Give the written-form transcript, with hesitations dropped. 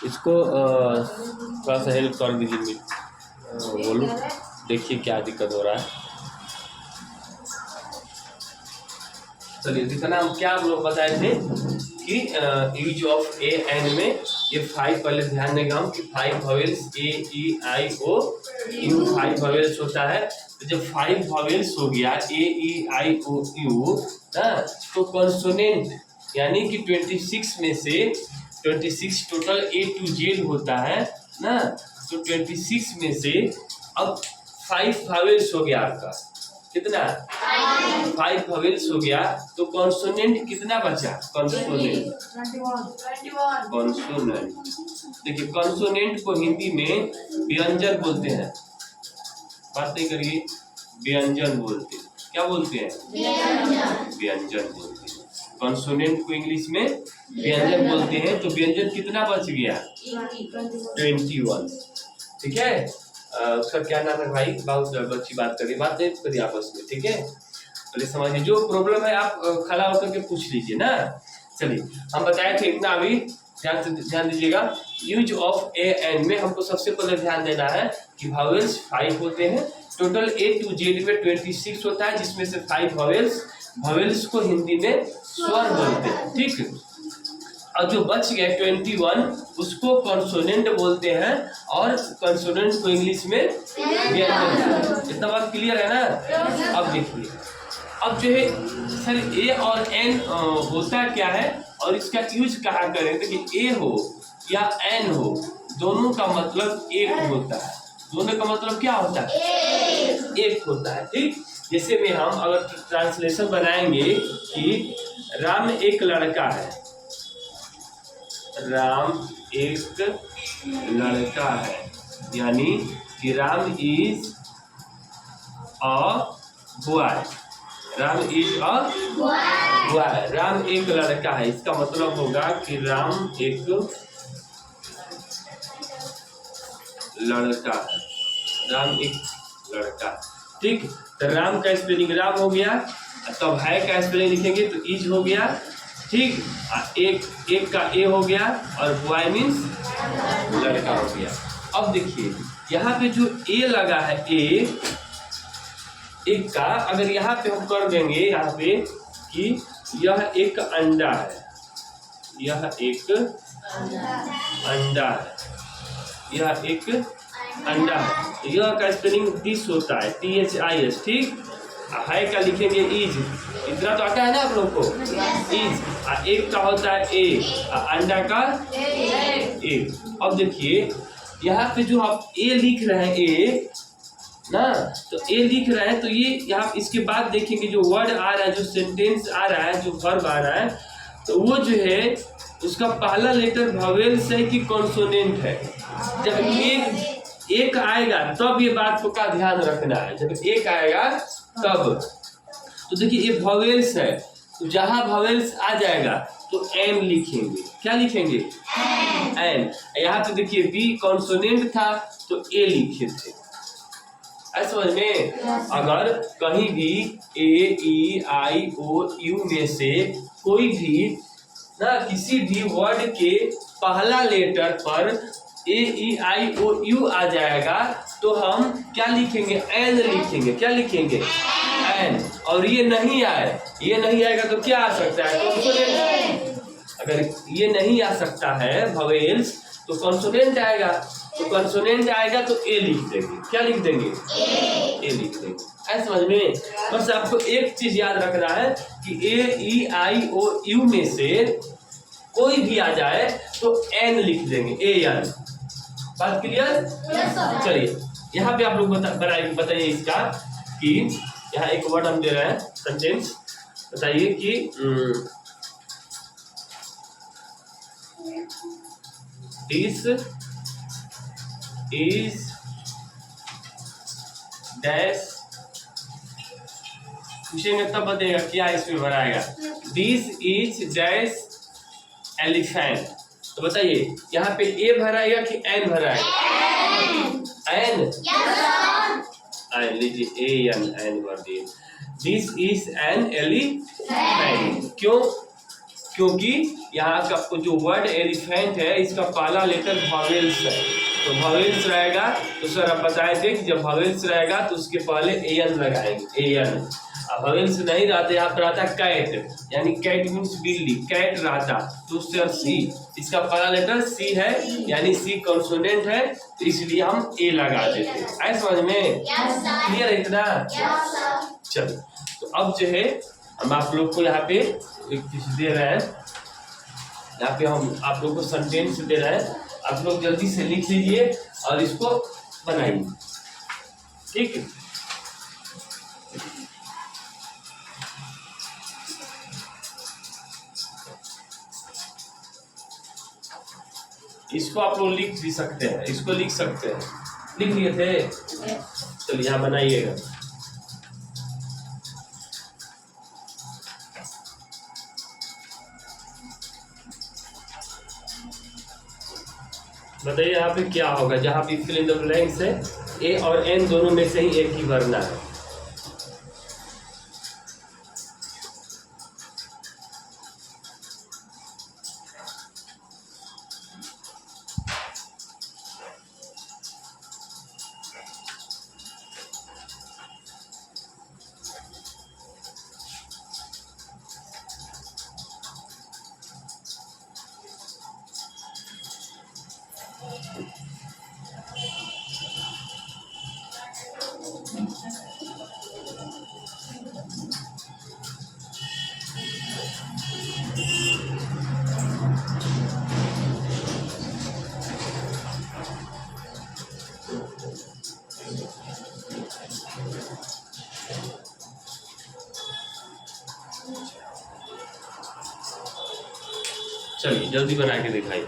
इसको थोड़ा सा हेल्प कर दीजिए। बोलूँ, देखिए क्या दिक्कत हो रहा है। चलिए, जितना हम क्या हम लोग बताए थे कि यूज ऑफ ए एन में ये 5 पहले ध्यान देगा हम कि 5 vowels A E I O U 5 vowels होता है। तो जब 5 वॉवेल्स हो गया ए ई आई ओ यू ना, तो कॉन्सोनेंट यानी कि 26 में से 26 टोटल ए टू जेड होता है ना, तो 26 में से अब 5 वॉवेल्स हो गया आपका, कितना 5 वॉवेल्स हो गया, तो कॉन्सोनेंट कितना बचा? कॉन्सोनेंट देखिए, कॉन्सोनेंट को हिंदी में व्यंजन बोलते हैं। बात नहीं करिए, व्यंजन बोलते हैं। क्या बोलते हैं? व्यंजन बोलते हैं। कॉन्सोनेंट को इंग्लिश में व्यंजन बोलते हैं। तो व्यंजन कितना बच गया? 21। ठीक है, उसका क्या नाम है भाई? बहुत अच्छी बात करिए, बात नहीं करिए आपस में, ठीक है। चलिए समझिए, जो प्रॉब्लम है आप खड़ा होकर के पूछ लीजिए ना। चलिए, हम बताए थे इतना, अभी ध्यान दीजिएगा। यूज ऑफ ए एन में हमको सबसे पहले ध्यान देना है कि वॉवेल्स 5 होते हैं। टोटल ए टू जेड में 26 होता है, जिसमें से 5 वॉवेल्स को हिंदी में स्वर बोलते हैं, ठीक। और जो बच गए 21 उसको कॉन्सोनेंट बोलते हैं, और कॉन्सोनेंट को इंग्लिश में व्यंजन। इतना बात क्लियर है ना? अब देखिए, अब जो है सर ए और एन होता क्या है और इसका यूज कहाँ करें? देखिए, ए हो या एन हो, दोनों का मतलब एक होता है। दोनों का मतलब क्या होता है? एक होता है, ठीक। जैसे में हम अगर ट्रांसलेशन बनाएंगे कि राम एक लड़का है, राम एक लड़का है, यानी कि Ram is a boy. Ram is a boy. Ram एक लड़का है, इसका मतलब होगा कि राम एक लड़का है। राम एक लड़का, ठीक। तो राम का स्पेलिंग राम हो गया, तब है का स्पेलिंग लिखेंगे तो इज हो गया, ठीक। एक का ए हो गया, और बॉय मीन्स लड़का हो गया। अब देखिए, यहाँ पे जो ए लगा है, ए एक का अगर यहाँ पे हम कर देंगे यहाँ पे कि यह एक अंडा है, यह एक अंडा है, यह एक अंडा है, यह का स्पेलिंग दिस होता है, THIS, ठीक। है का लिखेंगे इज, इतना तो आता है ना आप लोग को, इज। एक का होता है ए, अंडा का ए। अब देखिए, यहाँ पे जो आप ए लिख रहे हैं, ए ना, तो ए लिख रहे हैं, तो ये यहाँ इसके बाद देखेंगे जो वर्ड आ रहा है, जो सेंटेंस आ रहा है, जो वर्ब आ रहा है, तो वो जो है उसका पहला लेटर वॉवेल्स है कि कॉन्सोनेंट है। जब एक आएगा तब ये बात को का ध्यान रखना है, जब एक आएगा तब। तो देखिए, ये वॉवेल्स है, तो जहां वॉवेल्स आ जाएगा तो एन लिखेंगे। क्या लिखेंगे? एन। यहाँ पे देखिए बी कॉन्सोनेंट था तो ए लिखे थे, ऐसा समझ में। अगर कहीं भी ए ई आई ओ यू में से कोई भी ना किसी भी वर्ड के पहला लेटर पर ए ई आई ओ यू आ जाएगा तो हम क्या लिखेंगे? एन लिखेंगे। क्या लिखेंगे? एन। और ये नहीं आए, ये नहीं आएगा तो क्या आ सकता है? कॉन्सोनेंट। अगर ये नहीं आ सकता है वॉवेल्स तो कॉन्सोनेंट आएगा, तो कॉन्सोनेंट आएगा तो ए लिख देंगे। क्या लिख देंगे? ए लिख देंगे। ऐसा समझ में। बस आपको एक चीज याद रखना है कि ए ई आई ओ यू में से कोई भी आ जाए तो एन लिख देंगे, ए एन। बात क्लियर? चलिए, यहाँ पे आप लोग बताइए इसका कि यहाँ एक वर्ड हम दे रहे हैं, सेंटेंस बताइए कि दिस इज डैश, पूछेंगे तब बताइएगा क्या इसमें भराएगा। दिस इज डैश एलिफेंट, तो बताइए यहाँ पे ए भराएगा कि एन भराएगा? एन। एन लीजिए, ए एन, एन भर दिए। This is an elephant. क्यों? क्योंकि यहाँ का जो वर्ड एलिफेंट है इसका पहला लेटर वॉवेल्स है, तो वॉवेल्स रहेगा। तो सर आप बताए थे कि जब वॉवेल्स रहेगा तो उसके पहले एन लगाएंगे, एन। अब वॉवेल्स नहीं रहते, यहाँ पर रहता कैट, यानी कैट मीन्स बिल्ली, कैट रहता तो उससे सी, इसका पहला लेटर सी है यानी सी कॉन्सोनेंट है, तो इसलिए हम ए लगा देते हैं। आए समझ में? क्लियर है इतना? चलो, तो अब जो है हम आप लोग को यहाँ पे एक चीज दे रहे हैं, यहाँ पे हम आप लोग को सेंटेंस दे रहे हैं, आप लोग जल्दी से लिख लीजिए और इसको बनाइए, ठीक है? इसको आप लोग लिख भी सकते हैं, इसको लिख सकते हैं, लिख लिए थे? चलिए यहाँ बनाइएगा। बताइए यहाँ पे क्या होगा, जहाँ पे फिल इन द ब्लैंक्स है, ए और एन दोनों में से ही एक ही भरना है। चलिए जल्दी बना के दिखाइए।